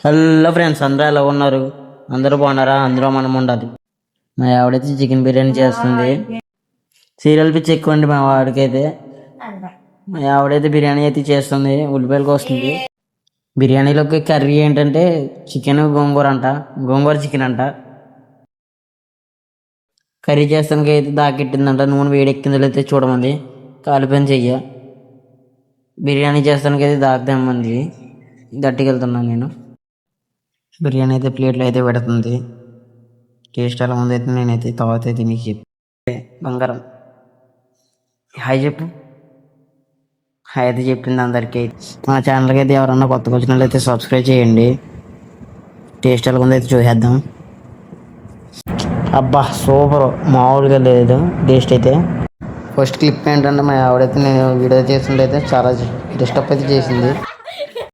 Hello friends, అందరూ ఎలా ఉన్నారు? అందరూ బాగున్నారా? అందరూ మనం ఉండాలి. మా ఆవిడైతే చికెన్ బిర్యానీ చేస్తుంది. సీరియల్ పిచ్చి ఎక్కువ అండి మా వాడికైతే. మా ఆవిడైతే బిర్యానీ అయితే చేస్తుంది, ఉల్లిపాయలు కోస్తుంది. బిర్యానీలోకి కర్రీ ఏంటంటే చికెన్ గోంగూర అంట, గోంగూర చికెన్ అంట. కర్రీ చేస్తానికి అయితే దాకెట్టిందంట, నూనె వేడెక్కిందో అయితే చూడమంది, కాలిపోయిన చెయ్య. బిర్యానీ చేస్తానికి అయితే దాకుదామంది, గట్టికెళ్తున్నాను నేను. బిర్యానీ అయితే ప్లేట్లో అయితే పెడుతుంది. టేస్ట్ ఎలా ఉందైతే నేనైతే తర్వాత అయితే మీకు చెప్పి బంగారం హాయ్ చెప్పు. హాయ్ అయితే చెప్పింది అందరికీ. మా ఛానల్కి అయితే ఎవరన్నా కొత్తగా వచ్చిన అయితే సబ్స్క్రైబ్ చేయండి. టేస్ట్ ఎలా ఉందైతే చూసేద్దాం. అబ్బా సూపర్, మామూలుగా లేదు టేస్ట్ అయితే. ఫస్ట్ క్లిప్ ఏంటంటే మా ఆవిడైతే నేను వీడియో చేస్తుంటే అయితే చాలా డిస్టర్బ్ అయితే చేసింది.